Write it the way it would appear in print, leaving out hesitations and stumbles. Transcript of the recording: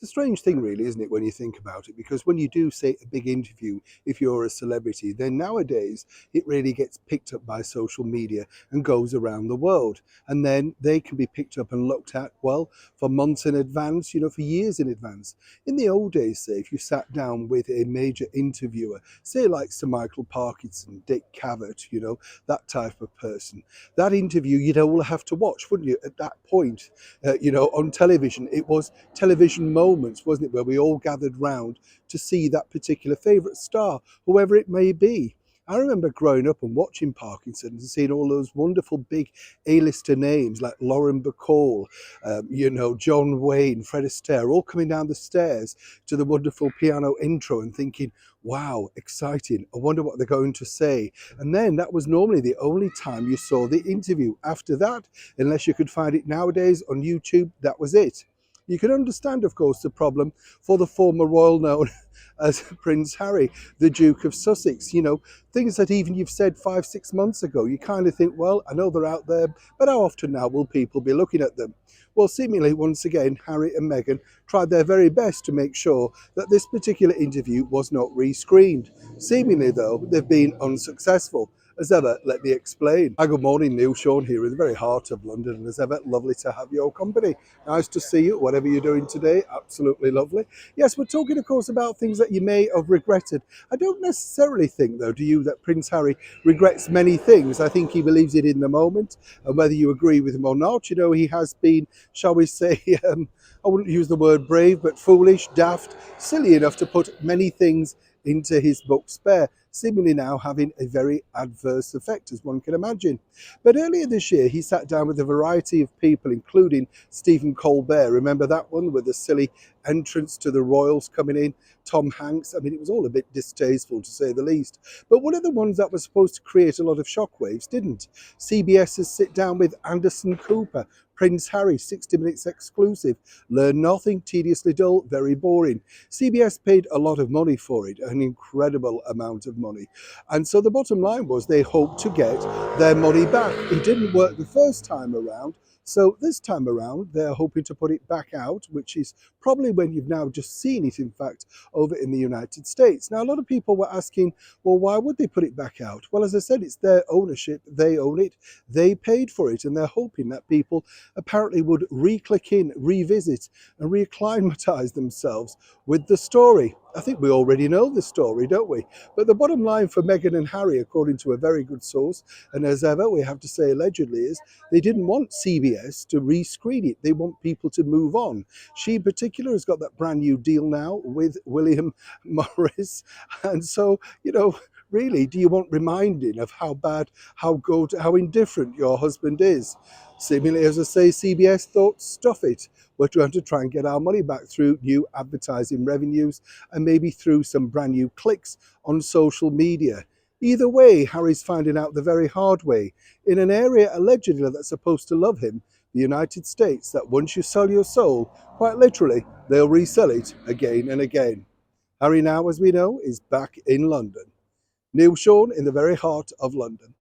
It's a strange thing, really, isn't it, when you think about it? Because when you do say a big interview, if you're a celebrity, then nowadays it really gets picked up by social media and goes around the world. And then they can be picked up and looked at, well, for months in advance, for years in advance. In the old days, say, if you sat down with a major interviewer, say like Sir Michael Parkinson, Dick Cavett, that type of person, that interview you'd all have to watch, wouldn't you, at that point, on television. It was television moments, wasn't it, where we all gathered round to see that particular favourite star, whoever it may be. I remember growing up and watching Parkinson and seeing all those wonderful big A-lister names like Lauren Bacall, John Wayne, Fred Astaire, all coming down the stairs to the wonderful piano intro and thinking, wow, exciting. I wonder what they're going to say. And then that was normally the only time you saw the interview. After that, unless you could find it nowadays on YouTube, that was it. You can understand, of course, the problem for the former royal known as Prince Harry, the Duke of Sussex. Things that even you've said 5, 6 months ago, you kind of think, well, I know they're out there, but how often now will people be looking at them? Well, seemingly, once again, Harry and Meghan tried their very best to make sure that this particular interview was not rescreened. Seemingly, though, they've been unsuccessful. As ever, let me explain. Hi, good morning, Neil Sean here in the very heart of London, and as ever, lovely to have your company. Nice to see you, whatever you're doing today, absolutely lovely. Yes, we're talking, of course, about things that you may have regretted. I don't necessarily think, though, do you, that Prince Harry regrets many things. I think he believes it in the moment, and whether you agree with him or not, he has been, shall we say, I wouldn't use the word brave, but foolish, daft, silly enough to put many things into his book Spare, seemingly now having a very adverse effect, as one can imagine. But earlier this year, he sat down with a variety of people, including Stephen Colbert. Remember that one with the silly entrance to the royals coming in? Tom Hanks. I mean, it was all a bit distasteful, to say the least. But one of the ones that was supposed to create a lot of shockwaves didn't. CBS's sit down with Anderson Cooper, Prince Harry, 60 Minutes exclusive. Learn nothing, tediously dull, very boring. CBS paid a lot of money for it, an incredible amount of money. And so the bottom line was they hoped to get their money back. It didn't work the first time around. So this time around, they're hoping to put it back out, which is probably when you've now just seen it, in fact, over in the United States. Now, a lot of people were asking, well, why would they put it back out? Well, as I said, it's their ownership. They own it. They paid for it. And they're hoping that people apparently would re-click in, revisit, and reacclimatize themselves with the story. I think we already know the story, don't we? But the bottom line for Meghan and Harry, according to a very good source, and as ever, we have to say allegedly, is they didn't want CBS to rescreen it. They want people to move on. She in particular has got that brand new deal now with William Morris. And so, really, do you want reminding of how bad, how good, how indifferent your husband is? Seemingly, as I say, CBS thought, stuff it. We're trying to try and get our money back through new advertising revenues and maybe through some brand new clicks on social media. Either way, Harry's finding out the very hard way, in an area allegedly that's supposed to love him, the United States, that once you sell your soul, quite literally, they'll resell it again and again. Harry now, as we know, is back in London. Neil Sean in the very heart of London.